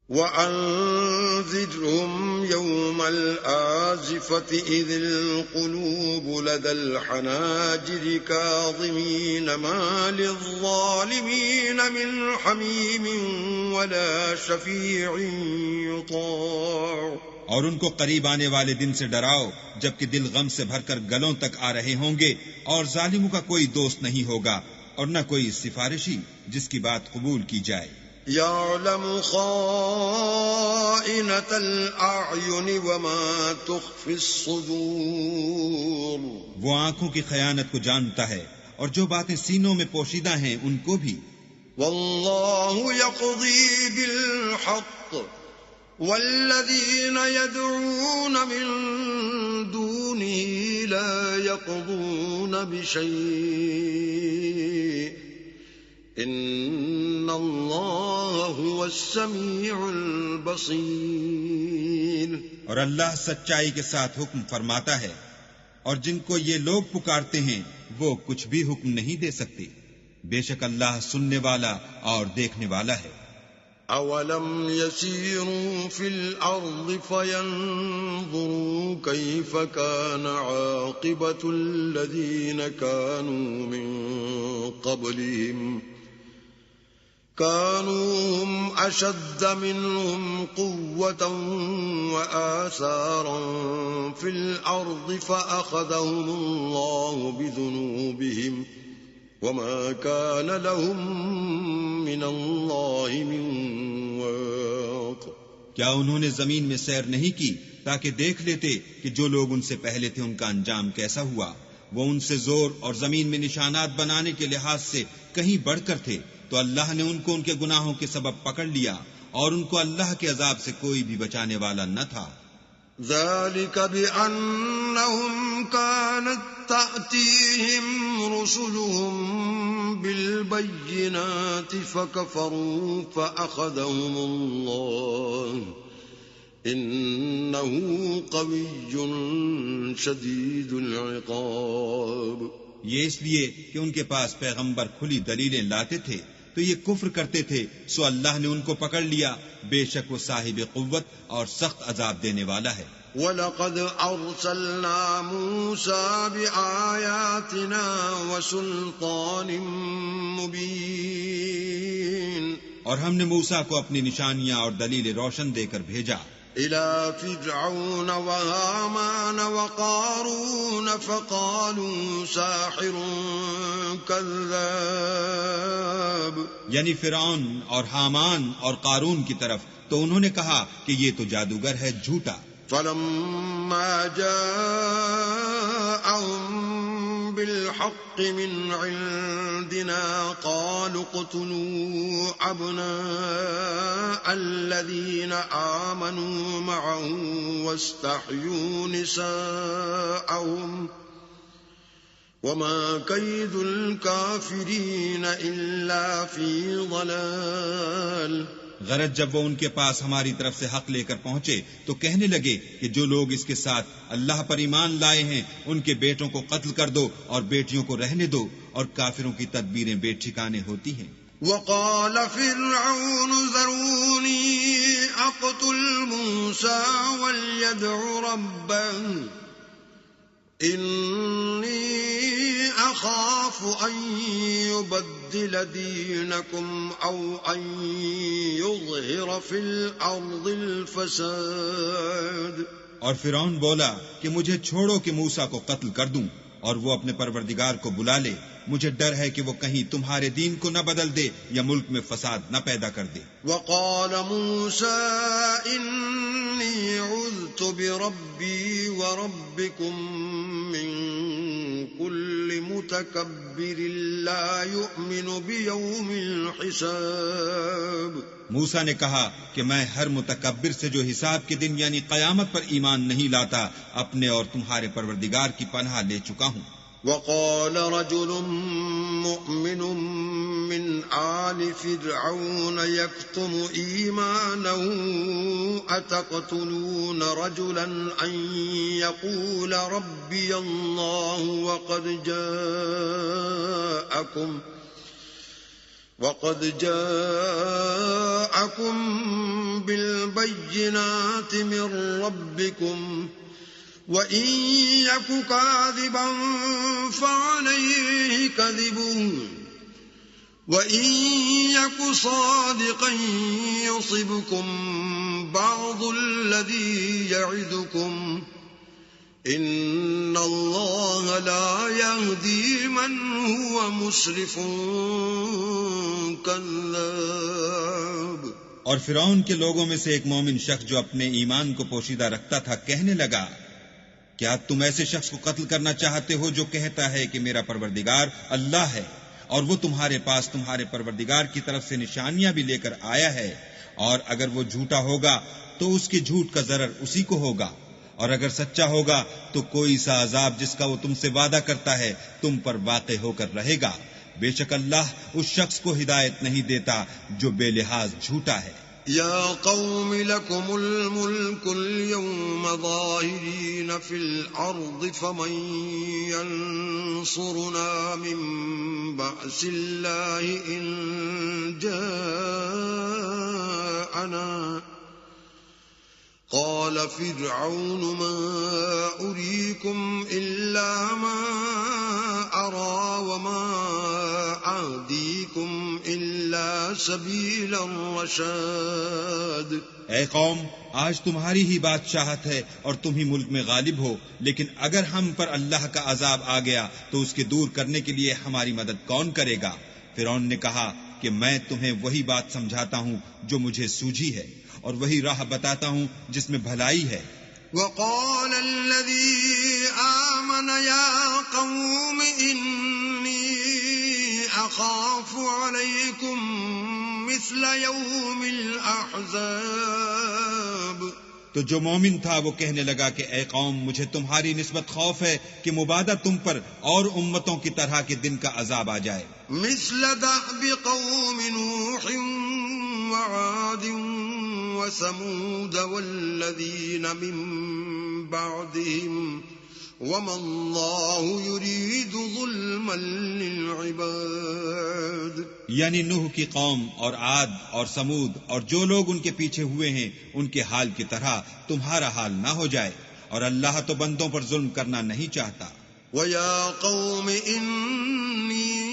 وَأَنذِرْهُمْ يَوْمَ الْآزِفَةِ إِذِ الْقُلُوبُ لَدَى الْحَنَاجِرِ كَاظِمِينَ مَا لِلظَّالِمِينَ مِنْ حَمِيمٍ وَلَا شَفِيعٍ يُطَاعُ۔ اور ان کو قریب آنے والے دن سے ڈراؤ جبکہ دل غم سے بھر کر گلوں تک آ رہے ہوں گے، اور ظالموں کا کوئی دوست نہیں ہوگا اور نہ کوئی سفارشی جس کی بات قبول کی جائے۔ يَعْلَمُ خَائِنَةَ الْأَعْيُنِ وَمَا تُخْفِي الصُّدُورُ۔ وہ آنکھوں کی خیانت کو جانتا ہے اور جو باتیں سینوں میں پوشیدہ ہیں ان کو بھی۔ وَاللَّهُ يَقْضِي بِالْحَقِّ وَالَّذِينَ يَدْعُونَ مِن دُونِهِ لَا يَقْضُونَ بِشَيْءٍ إِنَّ اللَّهَ هُوَ السَّمِيعُ الْبَصِيرُ۔ اور اللہ سچائی کے ساتھ حکم فرماتا ہے، اور جن کو یہ لوگ پکارتے ہیں وہ کچھ بھی حکم نہیں دے سکتے، بے شک اللہ سننے والا اور دیکھنے والا ہے۔ أَوَلَمْ يَسِيرُوا فِي الْأَرْضِ فَيَنْظُرُوا كَيْفَ كَانَ عَاقِبَةُ الَّذِينَ كَانُوا مِنْ قَبْلِهِمْ كَانُوا هُمْ أَشَدَّ مِنْهُمْ قُوَّةً وَآثَارًا فِي الْأَرْضِ فَأَخَذَهُمُ اللَّهُ بِذُنُوبِهِمْ وَمَا كَانَ لَهُم مِّنَ اللَّهِ مِن وَاقٍ۔ کیا انہوں نے زمین میں سیر نہیں کی تاکہ دیکھ لیتے کہ جو لوگ ان سے پہلے تھے ان کا انجام کیسا ہوا؟ وہ ان سے زور اور زمین میں نشانات بنانے کے لحاظ سے کہیں بڑھ کر تھے، تو اللہ نے ان کو ان کے گناہوں کے سبب پکڑ لیا اور ان کو اللہ کے عذاب سے کوئی بھی بچانے والا نہ تھا۔ ذَلِكَ بِأَنَّهُمْ كَانَتْ تَأْتِيهِمْ رُسُلُهُم بِالْبَيِّنَاتِ فَكَفَرُوا فَأَخَذَهُمُ اللَّهُ إِنَّهُ قَوِيٌّ شَدِيدُ الْعِقَابِ۔ یہ اس لیے کہ ان کے پاس پیغمبر کھلی دلیلیں لاتے تھے تو یہ کفر کرتے تھے، سو اللہ نے ان کو پکڑ لیا، بے شک وہ صاحب قوت اور سخت عذاب دینے والا ہے۔ وَلَقَدْ أَرْسَلْنَا مُوسَى بِآيَاتِنَا وَسُلْطَانٍ مُبِينٍ۔ اور ہم نے موسیٰ کو اپنی نشانیاں اور دلیل روشن دے کر بھیجا إِلَى فِرْعَوْنَ وَهَامَانَ وَقَارُونَ فَقَالُوا سَاحِرٌ كَذَّابٌ۔ یعنی فرعون اور حامان اور قارون کی طرف، تو انہوں نے کہا کہ یہ تو جادوگر ہے، جھوٹا۔ فَلَمَّا جَاءَهُم بِالْحَقِّ مِنْ عِنْدِنَا قَالُوا اقْتُلُوا أَبْنَاءَ الَّذِينَ آمَنُوا مَعَهُ وَاسْتَحْيُوا نِسَاءَهُمْ وَمَا كَيْدُ الْكَافِرِينَ إِلَّا فِي ضَلَالٍ۔ غرض جب وہ ان کے پاس ہماری طرف سے حق لے کر پہنچے تو کہنے لگے کہ جو لوگ اس کے ساتھ اللہ پر ایمان لائے ہیں ان کے بیٹوں کو قتل کر دو اور بیٹیوں کو رہنے دو، اور کافروں کی تدبیریں بے ٹھکانے ہوتی ہیں۔ وَقَالَ فِرْعَوْنُ ذَرُونِي أَقْتُلْ مُوسَى وَلْيَدْعُ رَبَّهُ إِنِّي أَخَافُ أَن يُبَدِّلَ دِينَكُمْ أَوْ أَن يُظْهِرَ فِي الْأَرْضِ الْفَسَادَ۔ اور فرعون بولا کہ مجھے چھوڑو کہ موسیٰ کو قتل کر دوں اور وہ اپنے پروردگار کو بلا لے، مجھے ڈر ہے کہ وہ کہیں تمہارے دین کو نہ بدل دے یا ملک میں فساد نہ پیدا کر دے۔ وَقَالَ مُوسَىٰ إِنِّي عُذْتُ بِرَبِّي وَرَبِّكُم مِّن كُلِّ مُتَكَبِّرٍ لَّا يُؤْمِنُ بِيَوْمِ الْحِسَابِ۔ موسیٰ نے کہا کہ میں ہر متکبر سے جو حساب کے دن یعنی قیامت پر ایمان نہیں لاتا، اپنے اور تمہارے پروردگار کی پناہ لے چکا ہوں۔ وَقَالَ رَجُلٌ مُّؤْمِنٌ مِّنْ آلِ فِرْعَوْنَ يَكْتُمُ إِيمَانَهُ أَتَقْتُلُونَ رَجُلًا أَن يَقُولَ رَبِّيَ اللَّهُ وَقَدْ جَاءَكُم بِالْبَيِّنَاتِ مِنْ رَبِّكُمْ وَإِنْ يَكُ كَاذِبًا فَعَلَيْهِ كَذِبُهُ وَإِنْ يَكُ صَادِقًا يُصِبْكُمْ بَعْضُ الَّذِي يَعِدُكُمْ إِنَّ اللَّهَ لَا يَهْدِي مَنْ هُوَ مُسْرِفٌ كَذَّابٌ۔ اور فرعون کے لوگوں میں سے ایک مومن شخص جو اپنے ایمان کو پوشیدہ رکھتا تھا کہنے لگا، کیا تم ایسے شخص کو قتل کرنا چاہتے ہو جو کہتا ہے کہ میرا پروردگار اللہ ہے، اور وہ تمہارے پاس تمہارے پروردگار کی طرف سے نشانیاں بھی لے کر آیا ہے، اور اگر وہ جھوٹا ہوگا تو اس کے جھوٹ کا ضرر اسی کو ہوگا، اور اگر سچا ہوگا تو کوئی سا عذاب جس کا وہ تم سے وعدہ کرتا ہے تم پر واقع ہو کر رہے گا۔ بے شک اللہ اس شخص کو ہدایت نہیں دیتا جو بے لحاظ جھوٹا ہے۔ یا قوم لکم الملک اليوم ظاہرین فی الارض فمن ینصرنا من بأس اللہ ان جاءنا قال فرعون ما أريكم إلا ما أرى وما أهديكم إلا سبيل الرشاد۔ اے قوم، آج تمہاری ہی بادشاہت ہے اور تم ہی ملک میں غالب ہو، لیکن اگر ہم پر اللہ کا عذاب آ گیا تو اس کے دور کرنے کے لیے ہماری مدد کون کرے گا؟ فرعون نے کہا کہ میں تمہیں وہی بات سمجھاتا ہوں جو مجھے سوجھی ہے، اور وہی راہ بتاتا ہوں جس میں بھلائی ہے۔ وقال الذي آمن يا قوم إني أخاف عليكم مثل يوم الأحزاب۔ تو جو مومن تھا وہ کہنے لگا کہ اے قوم، مجھے تمہاری نسبت خوف ہے کہ مبادہ تم پر اور امتوں کی طرح کے دن کا عذاب آ جائے۔ مثل دأب قوم نوح وعاد وثمود والذین من بعدهم وما اللہ یرید ظلما للعباد۔ یعنی نوح کی قوم اور عاد اور سمود اور جو لوگ ان کے پیچھے ہوئے ہیں ان کے حال کی طرح تمہارا حال نہ ہو جائے، اور اللہ تو بندوں پر ظلم کرنا نہیں چاہتا۔ وَيَا قَوْمِ إِنِّي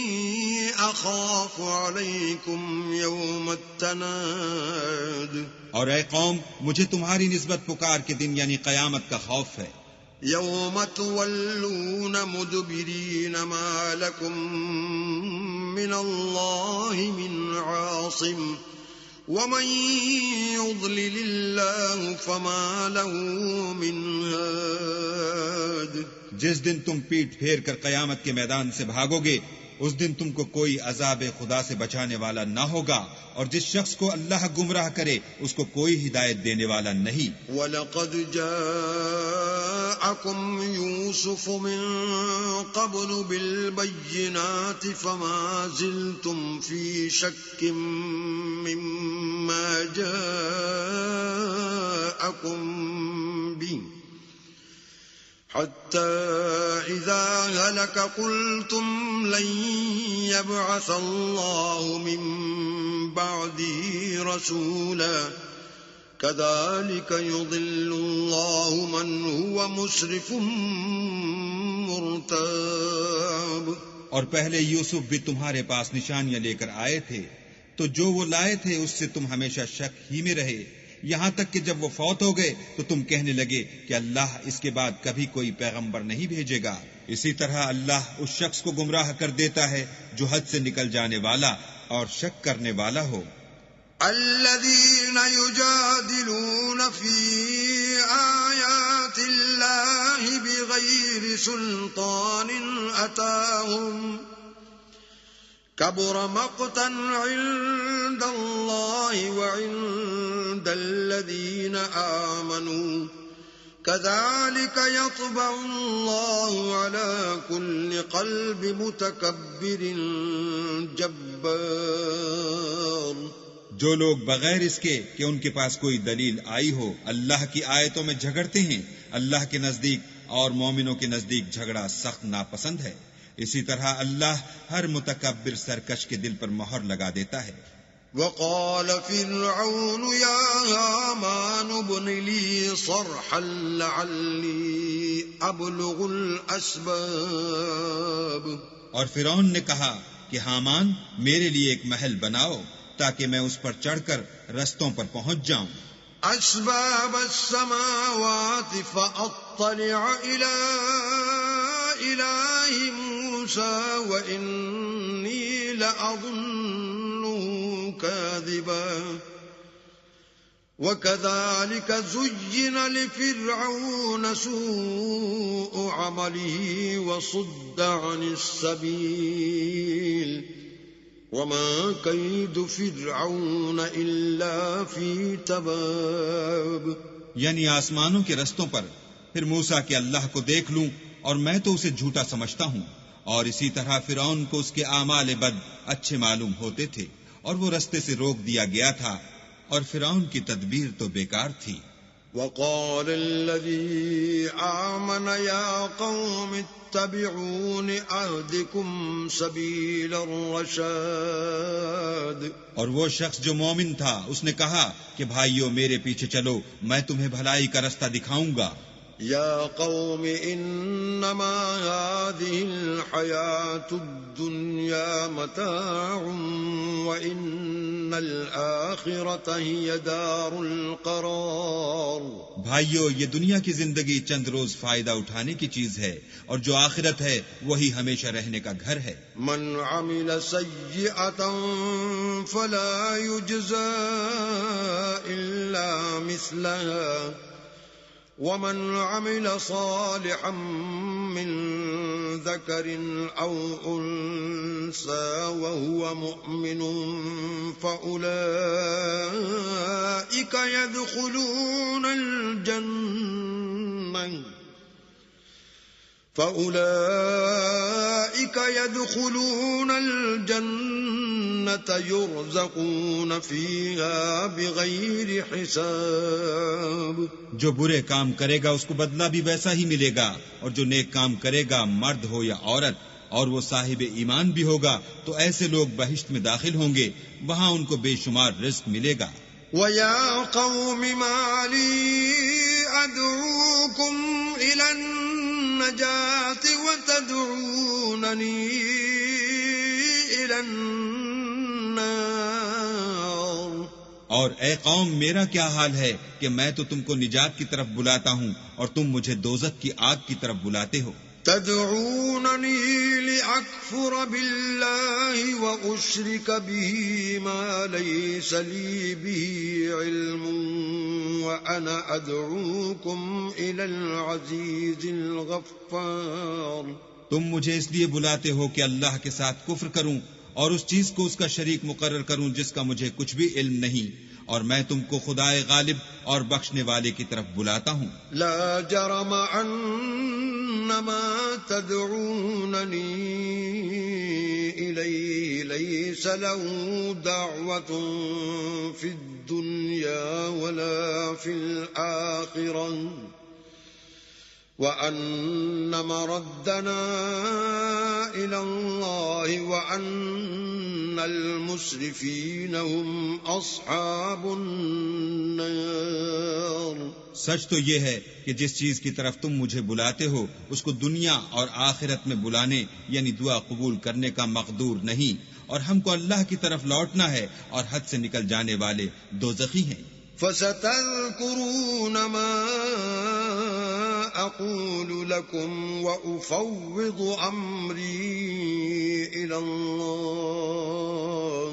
أَخَافُ عَلَيْكُمْ يَوْمَ التَّنَادِ۔ اور اے قوم، مجھے تمہاری نسبت پکار کے دن یعنی قیامت کا خوف ہے۔ يَوْمَ تُوَلُّونَ مُدْبِرِينَ مَا لَكُمْ مِنَ اللَّهِ مِنْ عَاصِمٍ وَمَنْ يُضْلِلِ اللَّهُ فَمَا لَهُ مِنْ هَادٍ۔ جس دن تم پیٹ پھیر کر قیامت کے میدان سے بھاگو گے، اس دن تم کو کوئی عذاب خدا سے بچانے والا نہ ہوگا، اور جس شخص کو اللہ گمراہ کرے اس کو کوئی ہدایت دینے والا نہیں۔ وَلَقَدْ جَاءَكُمْ يُوسُفُ مِنْ قَبْلُ بِالْبَيِّنَاتِ فَمَا زِلْتُمْ فِي شَكٍّ مِّمَّا جَاءَكُمْ بِهِ حتى إذا هلك قلتم لن يبعث الله من بعده رسولا كذلك يضل الله من هو مسرف مرتاب۔ اور پہلے یوسف بھی تمہارے پاس نشانیاں لے کر آئے تھے، تو جو وہ لائے تھے اس سے تم ہمیشہ شک ہی میں رہے، یہاں تک کہ جب وہ فوت ہو گئے تو تم کہنے لگے کہ اللہ اس کے بعد کبھی کوئی پیغمبر نہیں بھیجے گا۔ اسی طرح اللہ اس شخص کو گمراہ کر دیتا ہے جو حد سے نکل جانے والا اور شک کرنے والا ہو۔ الذين يجادلون في آيات الله بغير سلطان أتاهم كبر مقتا عند الله وعند الذين آمنوا كذلك يطبع الله على كل قلب متكبر جبار۔ جو لوگ بغیر اس کے کہ ان کے پاس کوئی دلیل آئی ہو اللہ کی آیتوں میں جھگڑتے ہیں، اللہ کے نزدیک اور مومنوں کے نزدیک جھگڑا سخت ناپسند ہے۔ اسی طرح اللہ ہر متکبر سرکش کے دل پر مہر لگا دیتا ہے۔ وقال فرعون يا هامان ابن لي صرحا لعلي أبلغ الأسباب. اور فرعون نے کہا کہ حامان میرے لیے ایک محل بناؤ تاکہ میں اس پر چڑھ کر رستوں پر پہنچ جاؤں. أسباب السماوات فأطلع إلى إله موسى وإني لأظنه كاذبا. وكذلك زين لفرعون سوء عمله وصد عن السبيل وما كيد فرعون إلا في تباب. یعنی آسمانوں کے رستوں پر پھر موسیٰ کہ اللہ کو دیکھ لوں اور میں تو اسے جھوٹا سمجھتا ہوں، اور اسی طرح فرعون کو اس کے اعمال بد اچھے معلوم ہوتے تھے اور وہ رستے سے روک دیا گیا تھا، اور فرعون کی تدبیر تو بیکار تھی. وقال الذي آمن يا قوم اتبعون أهدكم سبيل الرشاد. اور وہ شخص جو مومن تھا اس نے کہا کہ بھائیو میرے پیچھے چلو، میں تمہیں بھلائی کا رستہ دکھاؤں گا. يا قوم إنما هذه الحياة الدنيا متاع وإن الآخرة هي دار القرار. بھائیو یہ دنیا کی زندگی چند روز فائدہ اٹھانے کی چیز ہے، اور جو آخرت ہے وہی ہمیشہ رہنے کا گھر ہے. من عمل سيئة فلا يجزى إلا مثلها ومن عمل صالحا من ذكر أو أنثى وهو مؤمن فأولئك يدخلون الجنة يرزقون فيها بغير حساب. جو برے کام کرے گا اس کو بدلہ بھی ویسا ہی ملے گا، اور جو نیک کام کرے گا مرد ہو یا عورت اور وہ صاحب ایمان بھی ہوگا تو ایسے لوگ بہشت میں داخل ہوں گے، وہاں ان کو بے شمار رزق ملے گا. وَيَا قَوْمِ مَا لِي أَدْعُوكُمْ إِلَى النَّجَاةِ وَتَدْعُونَنِي إِلَى النَّارِ. اور اے قوم میرا کیا حال ہے کہ میں تو تم کو نجات کی طرف بلاتا ہوں اور تم مجھے دوزخ کی آگ کی طرف بلاتے ہو. تدعونني لأكفر بالله وأشرك به ما ليس لي به علم وأنا أدعوكم إلى العزيز الغفار. تم مجھے اس لیے بلاتے ہو کہ اللہ کے ساتھ کفر کروں اور اس چیز کو اس کا شریک مقرر کروں جس کا مجھے کچھ بھی علم نہیں، اور میں تم کو خدائے غالب اور بخشنے والے کی طرف بلاتا ہوں. لا جرم انما تدعونني الیہ لیس له دعوة في الدنيا ولا في الآخرة وأن مردنا إلى الله وأن المسرفين هم أصحاب النار. سچ تو یہ ہے کہ جس چیز کی طرف تم مجھے بلاتے ہو اس کو دنیا اور آخرت میں بلانے یعنی دعا قبول کرنے کا مقدور نہیں، اور ہم کو اللہ کی طرف لوٹنا ہے، اور حد سے نکل جانے والے دوزخی ہیں. فستذكرون ما أقول لكم وأفوض أمري إلى الله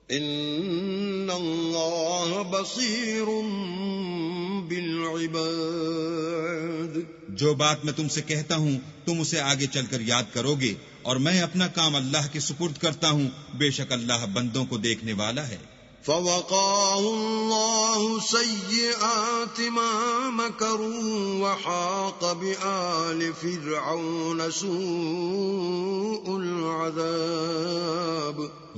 إن الله بصير بالعباد. جو بات میں تم سے کہتا ہوں تم اسے آگے چل کر یاد کرو گے، اور میں اپنا کام اللہ کے سپرد کرتا ہوں، بے شک اللہ بندوں کو دیکھنے والا ہے. فوقاه الله سيئات ما مكروا وحاق بآل فرعون سوء العذاب.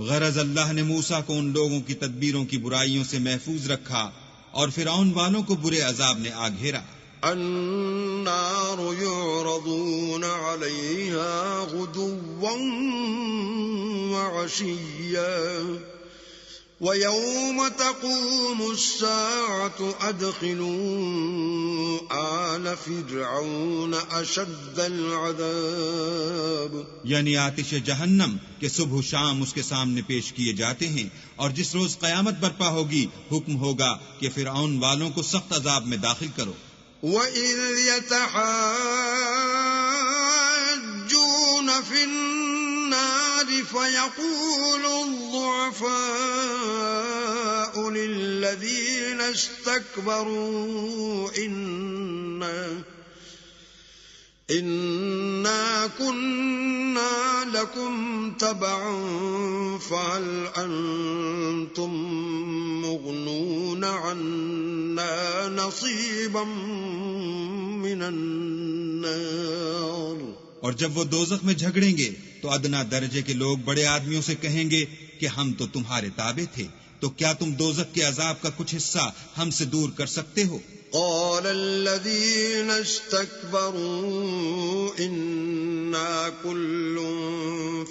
غرض اللہ نے موسیٰ کو ان لوگوں کی تدبیروں کی برائیوں سے محفوظ رکھا اور فرعون والوں کو برے عذاب نے آ گھیرا. النار يعرضون عليها غدوا وعشيا وَيَوْمَ تَقُومُ السَّاعَةُ أَدْخِلُوا آلَ فِرْعَوْنَ أَشَدَّ الْعَذَابِ، یعنی آتش جہنم کہ صبح و شام اس کے سامنے پیش کیے جاتے ہیں، اور جس روز قیامت برپا ہوگی حکم ہوگا کہ فرعون والوں کو سخت عذاب میں داخل کرو۔ وَإِذْ يَتَحَاجُّونَ فِي النَّارِ فَيَقُولُ الضُّعَفَاءُ لِلَّذِينَ اسْتَكْبَرُوا إِنَّا كُنَّا لَكُمْ تَبَعًا فَهَلْ أَنْتُمْ مُغْنُونَ عَنَّا نَصِيبًا مِنَ النَّارِ۔ اور جب وہ دوزخ میں جھگڑیں گے تو ادنا درجے کے لوگ بڑے آدمیوں سے کہیں گے کہ ہم تو تمہارے تابع تھے، تو کیا تم دوزخ کے عذاب کا کچھ حصہ ہم سے دور کر سکتے ہو؟ قال الذين استكبروا إنا كل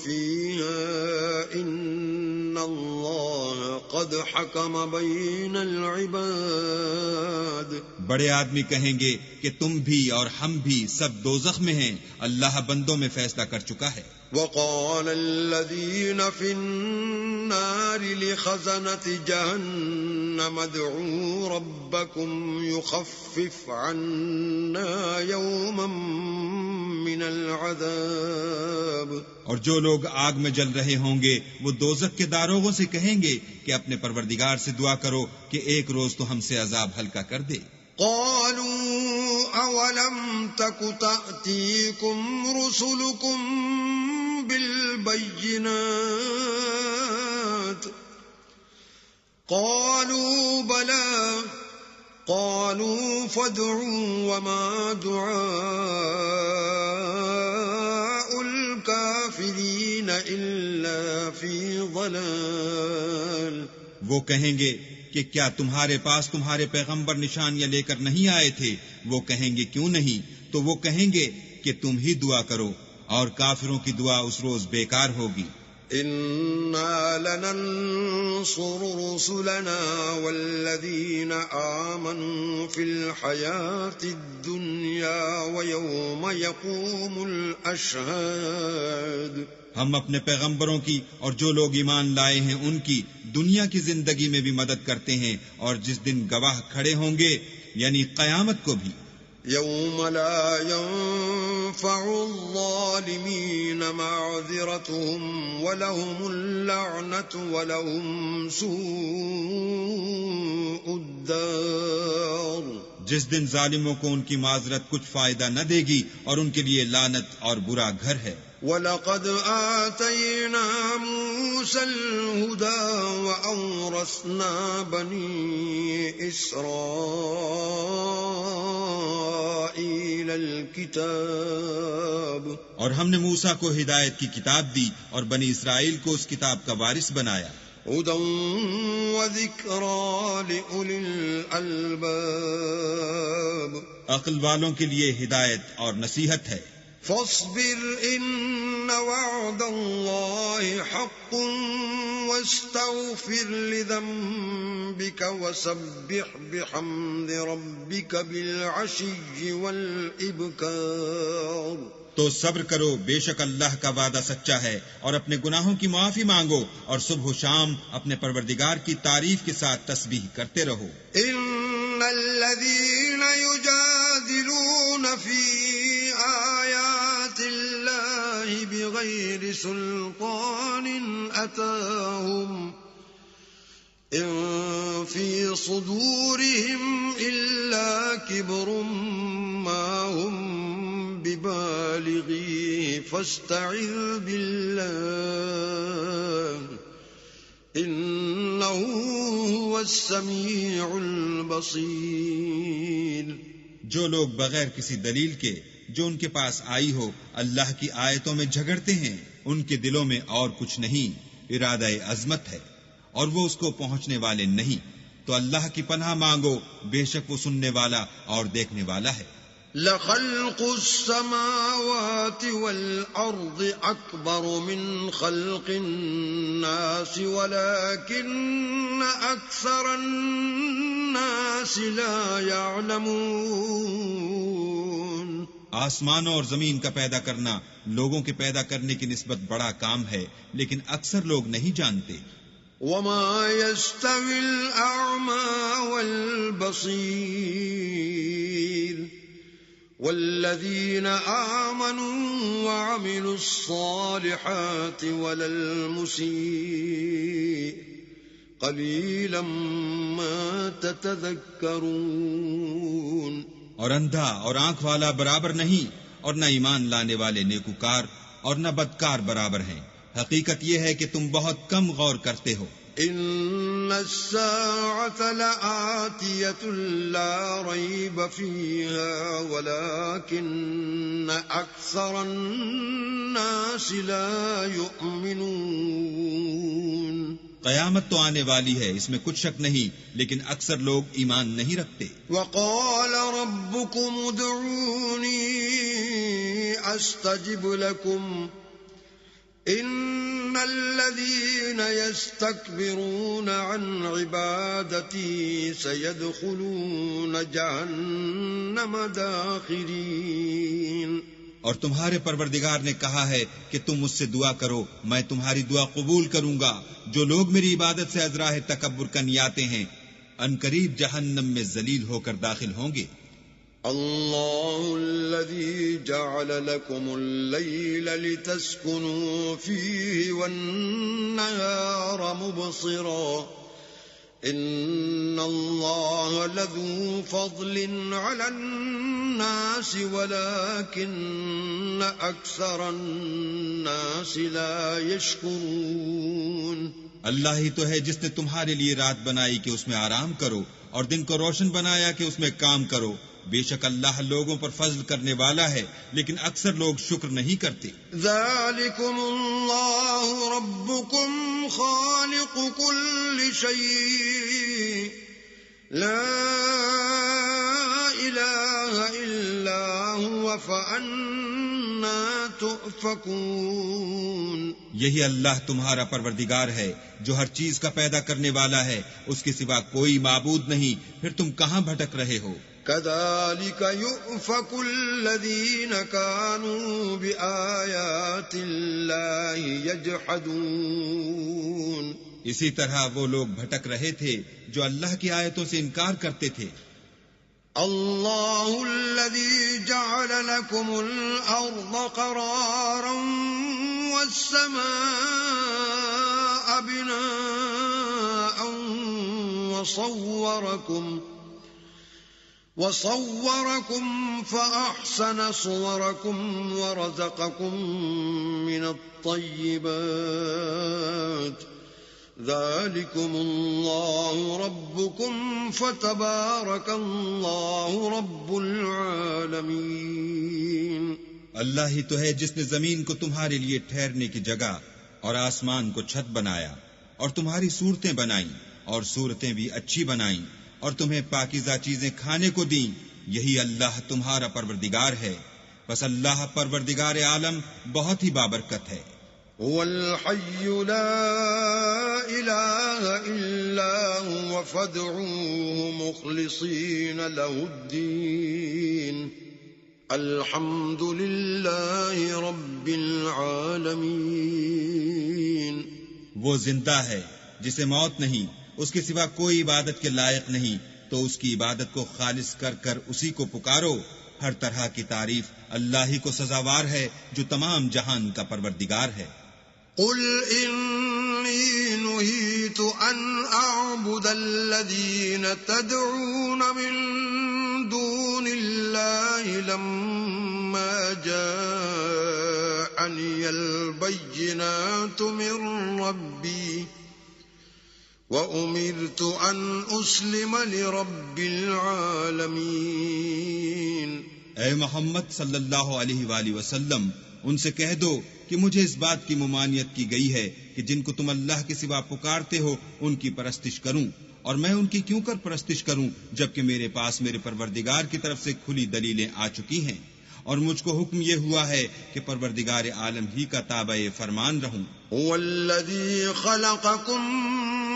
فيها إن الله قد حكم بين العباد۔ بڑے آدمی کہیں گے کہ تم بھی اور ہم بھی سب دوزخ میں ہیں، اللہ بندوں میں فیصلہ کر چکا ہے۔ وقال الذين في النار لخزنة جهنم ادعوا ربكم يخفف عنا يوما من العذاب۔ اور جو لوگ آگ میں جل رہے ہوں گے وہ دوزخ کے داروغوں سے کہیں گے کہ اپنے پروردگار سے دعا کرو کہ ایک روز تو ہم سے عذاب ہلکا کر دے۔ قالوا أولم تك تأتيكم رسلكم بالبينات قالوا بلى قالوا فادعوا وما دعاء الكافرين إلا في ضلال۔ وہ کہیں گے کہ کیا تمہارے پاس تمہارے پیغمبر نشانیاں لے کر نہیں آئے تھے؟ وہ کہیں گے کیوں نہیں؟ تو وہ کہیں گے کہ تم ہی دعا کرو، اور کافروں کی دعا اس روز بیکار ہوگی۔ إِنَّا لَنَنصُرُ رُسُلَنَا وَالَّذِينَ آمَنُوا فِي الْحَيَاةِ الدُّنْيَا وَيَوْمَ يَقُومُ الْأَشْهَادُ۔ ہم اپنے پیغمبروں کی اور جو لوگ ایمان لائے ہیں ان کی دنیا کی زندگی میں بھی مدد کرتے ہیں، اور جس دن گواہ کھڑے ہوں گے یعنی قیامت کو بھی۔ يوم لا ينفع الظالمين معذرتهم ولهم اللعنة ولهم سوء الدار۔ جس دن ظالموں کو ان کی معذرت کچھ فائدہ نہ دے گی اور ان کے لیے لعنت اور برا گھر ہے۔ وَلَقَدْ آتَيْنَا مُوسَى الْهُدَى وَأَوْرَثْنَا بَنِي إِسْرَائِيلَ الْكِتَابَ۔ اور ہم نے موسیٰ کو ہدایت کی کتاب دی اور بنی اسرائیل کو اس کتاب کا وارث بنایا۔ هُدًى وَذِكْرَى لِأُولِي الْأَلْبَابِ۔ عقل والوں کے لیے ہدایت اور نصیحت ہے۔ فاصبر إن وعد الله حق واستغفر لذنبك وسبح بحمد ربك بالعشي والإبكار۔ تو صبر کرو، بے شک اللہ کا وعدہ سچا ہے، اور اپنے گناہوں کی معافی مانگو، اور صبح و شام اپنے پروردگار کی تعریف کے ساتھ تسبیح کرتے رہو۔ ان الذين يجادلون في آيات الله بغير سلطان أتاهم إن في صدورهم إلا كبر ما هم ببالغيه فاستعذ بالله إنه هو السميع البصير۔ جو لوگ بغیر کسی دلیل کے جو ان کے پاس آئی ہو اللہ کی آیتوں میں جھگڑتے ہیں، ان کے دلوں میں اور کچھ نہیں، ارادہ عظمت ہے، اور وہ اس کو پہنچنے والے نہیں۔ تو اللہ کی پناہ مانگو، بے شک وہ سننے والا اور دیکھنے والا ہے۔ لخلق السماوات والأرض أكبر من خلق الناس ولكن أكثر الناس لا يعلمون. آسمانوں اور زمین کا پیدا کرنا لوگوں کے پیدا کرنے کی نسبت بڑا کام ہے، لیکن اکثر لوگ نہیں جانتے. وما يستوي الأعمى والبصير والذين آمنوا وعملوا الصالحات ولا المسيء قليلا ما تتذكرون. اور اندھا اور آنکھ والا برابر نہیں، اور نہ ایمان لانے والے نیکوکار اور نہ بدکار برابر ہیں. حقیقت یہ ہے کہ تم بہت کم غور کرتے ہو. ان الساعة لآتية لا ريب فيها ولكن أكثر الناس لا يؤمنون. قیامت تو آنے والی ہے، اس میں کچھ شک نہیں، لیکن اکثر لوگ ایمان نہیں رکھتے. وقال ربكم ادعوني استجب لكم ان الذين يستكبرون عن عبادتي سيدخلون جهنم داخرين. اور تمہارے پروردگار نے کہا ہے کہ تم مجھ سے دعا کرو، میں تمہاری دعا قبول کروں گا. جو لوگ میری عبادت سے ازراہ تکبر کرنے آتے ہیں عنقریب جہنم میں ذلیل ہو کر داخل ہوں گے. اللہ الذي جعل لكم الليل لتسكنوا فيه والنهار مبصرا ان اللہ لذو فضل على الناس ولكن اکثر الناس لا يشكرون. اللہ ہی تو ہے جس نے تمہارے لیے رات بنائی کہ اس میں آرام کرو اور دن کو روشن بنایا کہ اس میں کام کرو. بے شک اللہ لوگوں پر فضل کرنے والا ہے، لیکن اکثر لوگ شکر نہیں کرتے. ذالکم اللہ ربکم خالق کل شیء لا الہ الا هو فأنا تؤفکون. یہی اللہ تمہارا پروردگار ہے جو ہر چیز کا پیدا کرنے والا ہے، اس کے سوا کوئی معبود نہیں، پھر تم کہاں بھٹک رہے ہو؟ كذلك يؤفك الذين كانوا بآيات الله يجحدون. اسی طرح وہ لوگ بھٹک رہے تھے جو اللہ کی آیتوں سے انکار کرتے تھے. اللہ الذي جعل لكم الأرض قرارا والسماء بناء وصوركم فأحسن صوركم ورزقكم من الطيبات ذلكم الله ربكم فتبارك الله رب العالمين. اللہ ہی تو ہے جس نے زمین کو تمہارے لیے ٹھہرنے کی جگہ اور آسمان کو چھت بنایا اور تمہاری صورتیں بنائیں اور صورتیں بھی اچھی بنائیں اور تمہیں پاکیزہ چیزیں کھانے کو دیں. یہی اللہ تمہارا پروردگار ہے، بس اللہ پروردگار عالم بہت ہی بابرکت ہے. هو الحي لا إله إلا هو فادعوه مخلصين له الدين الحمد لله رب العالمين. وہ زندہ ہے جسے موت نہیں، اس کے سوا کوئی عبادت کے لائق نہیں، تو اس کی عبادت کو خالص کر کر اسی کو پکارو. ہر طرح کی تعریف اللہ ہی کو سزاوار ہے جو تمام جہان کا پروردگار ہے. قل إني نهيت أن أعبد الذين تدعون من دون الله لما جاءني البينات من ربي وأمرت أن أسلم لرب العالمين. اے محمد صلی اللہ علیہ وآلہ وسلم، ان سے کہہ دو کہ مجھے اس بات کی ممانعت کی گئی ہے کہ جن کو تم اللہ کے سوا پکارتے ہو ان کی پرستش کروں، اور میں ان کی کیوں کر پرستش کروں جبکہ میرے پاس میرے پروردگار کی طرف سے کھلی دلیلیں آ چکی ہیں، اور مجھ کو حکم یہ ہوا ہے کہ پروردگار عالم ہی کا تابع فرمان رہوں۔ هو الذي خلقكم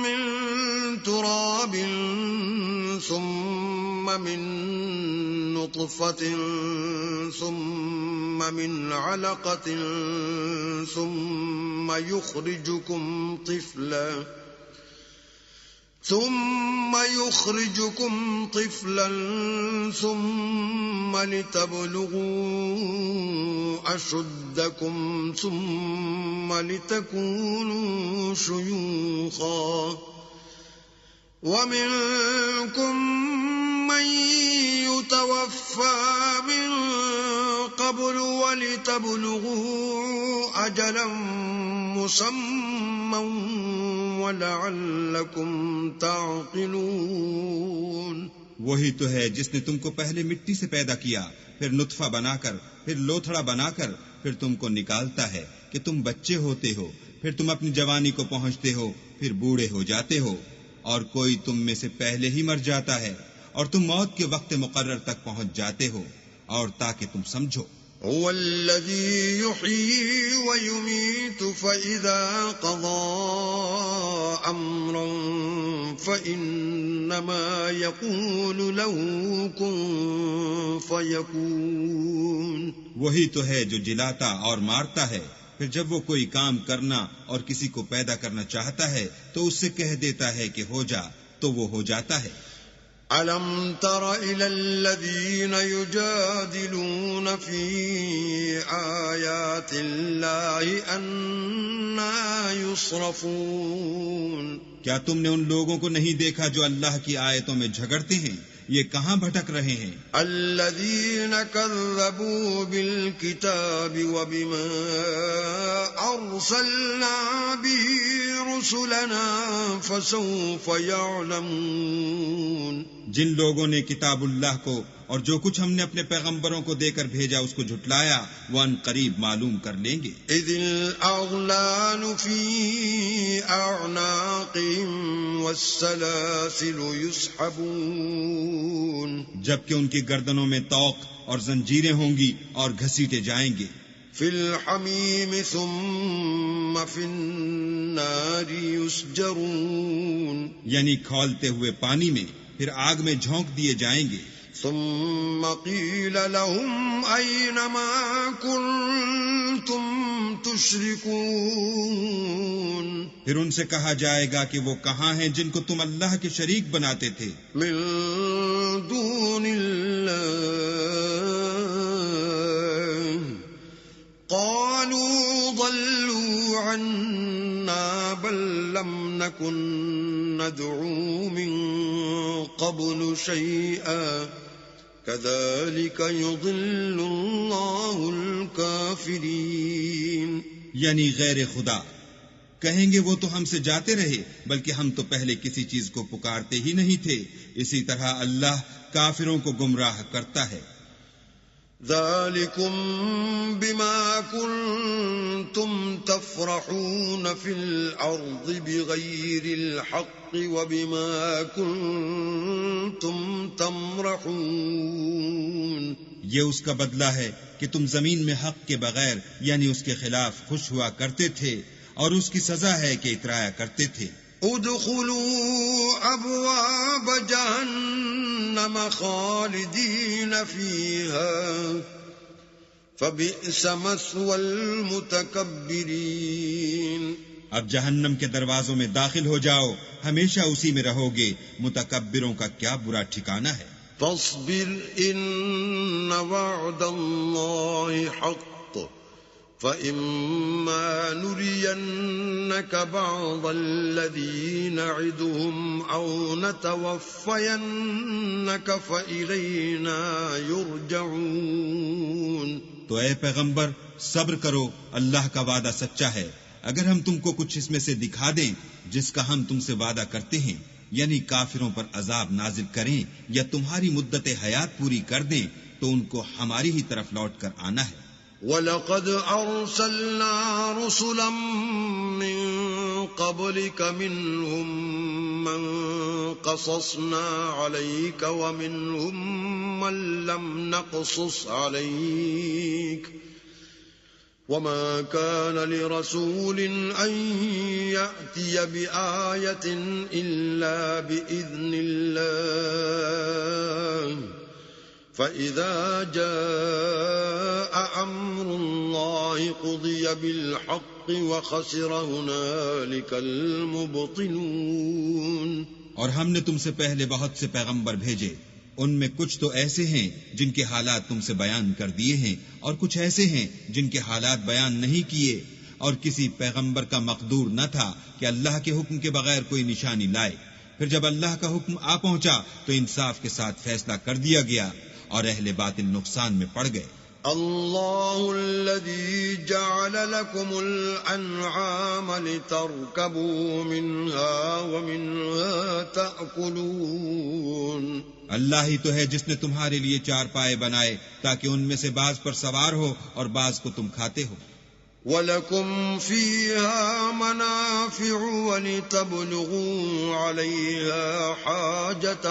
من تراب ثم من نطفة ثم من علقة ثم يخرجكم طفلا ثم لتبلغوا أشدكم ثم لتكونوا شيوخا ومنكم من يتوفى من قبل ولتبلغوا أجلا مسمى وَلَعَلَّكُمْ تَعْقِلُونَ۔ وہی تو ہے جس نے تم کو پہلے مٹی سے پیدا کیا، پھر نطفہ بنا کر، پھر لوتھڑا بنا کر، پھر تم کو نکالتا ہے کہ تم بچے ہوتے ہو، پھر تم اپنی جوانی کو پہنچتے ہو، پھر بوڑھے ہو جاتے ہو، اور کوئی تم میں سے پہلے ہی مر جاتا ہے، اور تم موت کے وقت مقرر تک پہنچ جاتے ہو، اور تاکہ تم سمجھو۔ هو الذي يحيي ويميت فإذا قضى أمرا فإنما يقول له كن فيكون۔ وہی تو ہے جو جلاتا اور مارتا ہے، پھر جب وہ کوئی کام کرنا اور کسی کو پیدا کرنا چاہتا ہے تو اس سے کہہ دیتا ہے کہ ہو جا، تو وہ ہو جاتا ہے۔ أَلَمْ تَرَ إِلَى الَّذِينَ يُجَادِلُونَ فِي آيَاتِ اللَّهِ أَنَّىٰ يُصْرَفُونَ۔ کیا تم نے ان لوگوں کو نہیں دیکھا جو اللہ کی آیتوں میں جھگڑتے ہیں؟ یہ کہاں بھٹک رہے ہیں؟ الذين كذبوا بالكتاب وبما أرسلنا به رسلنا فسوف يعلمون۔ جن لوگوں نے کتاب اللہ کو اور جو کچھ ہم نے اپنے پیغمبروں کو دے کر بھیجا اس کو جھٹلایا، وہ ان قریب معلوم کر لیں گے۔ اذ الاغلال في اعناقهم والسلاسل يسحبون۔ جبکہ ان کی گردنوں میں طوق اور زنجیریں ہوں گی اور گھسیٹے جائیں گے۔ في الحميم ثم في النار يسجرون۔ یعنی کھولتے ہوئے پانی میں، پھر آگ میں جھونک دیے جائیں گے۔ ثم قيل لهم أين ما كنتم تشركون۔ پھر ان سے کہا جائے گا کہ وہ کہاں ہیں جن کو تم اللہ کے شریک بناتے تھے؟ من دون الله۔ قالوا ضلوا عنا بل لم نكن ندعو من قبل شيئا كذلك يضل الله الكافرين۔ یعنی غیر خدا کہیں گے وہ تو ہم سے جاتے رہے، بلکہ ہم تو پہلے کسی چیز کو پکارتے ہی نہیں تھے، اسی طرح اللہ کافروں کو گمراہ کرتا ہے۔ ذلكم بما كنتم تفرحون في الأرض بغير الحق وبما كنتم تمرحون۔ یہ اس کا بدلہ ہے کہ تم زمین میں حق کے بغیر یعنی اس کے خلاف خوش ہوا کرتے تھے، اور اس کی سزا ہے کہ اترایا کرتے تھے۔ ادخلوا ابواب جہنم خالدین فیہا فبئس مثوى المتکبرین۔ اب جہنم کے دروازوں میں داخل ہو جاؤ، ہمیشہ اسی میں رہو گے، متکبروں کا کیا برا ٹھکانہ ہے۔ فاصبر ان وعد اللہ حق فإما نرينك بعض الذي نعدهم أو نتوفينك فإلينا يرجعون۔ تو اے پیغمبر صبر کرو، اللہ کا وعدہ سچا ہے، اگر ہم تم کو کچھ اس میں سے دکھا دیں جس کا ہم تم سے وعدہ کرتے ہیں، یعنی کافروں پر عذاب نازل کریں یا تمہاری مدت حیات پوری کر دیں، تو ان کو ہماری ہی طرف لوٹ کر آنا ہے۔ وَلَقَدْ أَرْسَلْنَا رُسُلًا مِّن قَبْلِكَ مِنْهُمْ مَنْ قَصَصْنَا عَلَيْكَ وَمِنْهُمْ مَنْ لَمْ نَقْصُصْ عَلَيْكَ وَمَا كَانَ لِرَسُولٍ أَنْ يَأْتِيَ بِآيَةٍ إِلَّا بِإِذْنِ اللَّهِ فَإِذَا جَاءَ أَمْرُ اللَّهِ قُضِيَ بِالْحَقِّ وَخَسِرَ هُنَالِكَ الْمُبْطِلُونَ۔ اور ہم نے تم سے پہلے بہت سے پیغمبر بھیجے، ان میں کچھ تو ایسے ہیں جن کے حالات تم سے بیان کر دیے ہیں، اور کچھ ایسے ہیں جن کے حالات بیان نہیں کیے، اور کسی پیغمبر کا مقدور نہ تھا کہ اللہ کے حکم کے بغیر کوئی نشانی لائے۔ پھر جب اللہ کا حکم آ پہنچا تو انصاف کے ساتھ فیصلہ کر دیا گیا، اور اہل باطل نقصان میں پڑ گئے۔ اللہ الذي جعل لكم الانعام لتركبوا منها ومنها تأكلون۔ اللہ ہی تو ہے جس نے تمہارے لیے چار پائے بنائے تاکہ ان میں سے بعض پر سوار ہو اور بعض کو تم کھاتے ہو۔ وَلَكُمْ فِيهَا مَنَافِعُ وَلِتَبْلُغُوا عَلَيْهَا حَاجَةً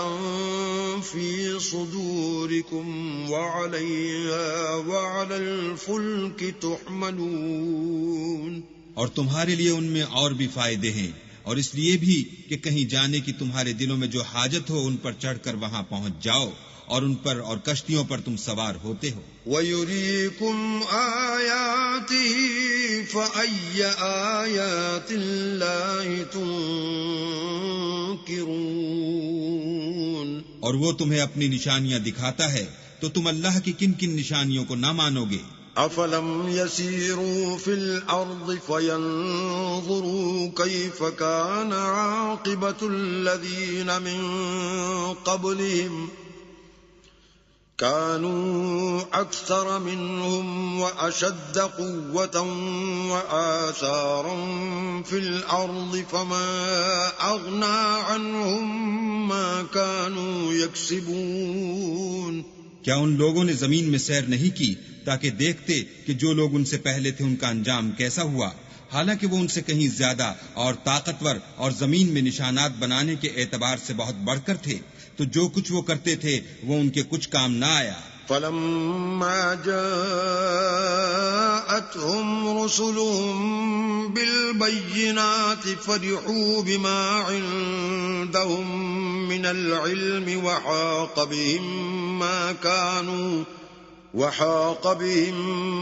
فِي صُدُورِكُمْ وَعَلَيْهَا وَعَلَى الْفُلْكِ تُحْمَلُونَ۔ اور تمہارے لیے ان میں اور بھی فائدے ہیں، اور اس لیے بھی کہ کہیں جانے کی تمہارے دلوں میں جو حاجت ہو ان پر چڑھ کر وہاں پہنچ جاؤ، اور ان پر اور کشتیوں پر تم سوار ہوتے ہو۔ وَيُرِيكُمْ آيَاتِهِ فَأَيَّ آيَاتِ اللَّهِ تُنْكِرُونَ۔ اور وہ تمہیں اپنی نشانیاں دکھاتا ہے تو تم اللہ کی کن کن نشانیوں کو نہ مانو گے؟ أَفَلَمْ يَسِيرُوا فِي الْأَرْضِ فَيَنْظُرُوا كَيْفَ كَانَ عَاقِبَةُ الَّذِينَ مِنْ قَبْلِهِمْ كانوا أكثر منهم وأشد قوة وآثارا في الأرض فما أغنى عنهم ما كانوا يكسبون۔ کیا ان لوگوں نے زمین میں سیر نہیں کی تاکہ دیکھتے کہ جو لوگ ان سے پہلے تھے ان کا انجام کیسا ہوا، حالانکہ وہ ان سے کہیں زیادہ اور طاقتور اور زمین میں نشانات بنانے کے اعتبار سے بہت بڑھ کر تھے، تو جو کچھ وہ کرتے تھے وہ ان کے کچھ کام نہ آیا۔ فَلَمَّا جَاءَتْهُمْ رُسُلُهُم بِالْبَيِّنَاتِ فَرِحُوا بِمَا عِندَهُم مِّنَ الْعِلْمِ وَحَاقَ بِهِم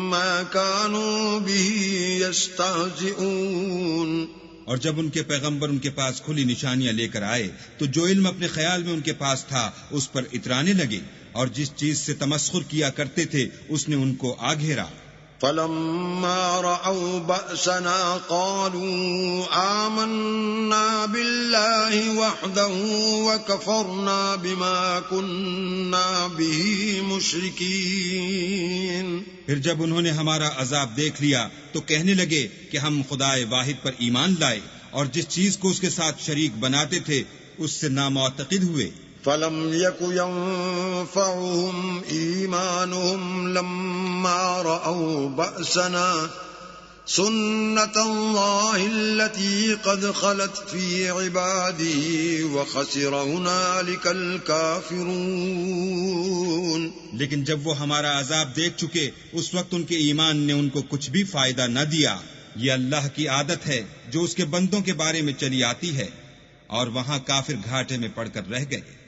مَّا كَانُوا بِهِ يَسْتَهْزِئُونَ۔ اور جب ان کے پیغمبر ان کے پاس کھلی نشانیاں لے کر آئے تو جو علم اپنے خیال میں ان کے پاس تھا اس پر اترانے لگے، اور جس چیز سے تمسخر کیا کرتے تھے اس نے ان کو آ گھیرا۔ فَلَمَّا رَأَوْا بَأْسَنَا قَالُوا آمَنَّا بِاللَّهِ وَحْدَهُ وَكَفَرْنَا بِمَا كُنَّا بِهِ مُشْرِكِينَ۔ پھر جب انہوں نے ہمارا عذاب دیکھ لیا تو کہنے لگے کہ ہم خدائے واحد پر ایمان لائے اور جس چیز کو اس کے ساتھ شریک بناتے تھے اس سے نامعتقد ہوئے۔ فَلَمْ يَكُ يَنفَعُهُمْ إِيمَانُهُمْ لَمَّا رَأَوْا بَأْسَنَا سُنَّةَ اللَّهِ الَّتِي قَدْ خَلَتْ فِي عِبَادِهِ وَخَسِرَ هُنَالِكَ الْكَافِرُونَ۔ لیکن جب وہ ہمارا عذاب دیکھ چکے اس وقت ان کے ایمان نے ان کو کچھ بھی فائدہ نہ دیا۔ یہ اللہ کی عادت ہے جو اس کے بندوں کے بارے میں چلی آتی ہے، اور وہاں کافر گھاٹے میں پڑ کر رہ گئے۔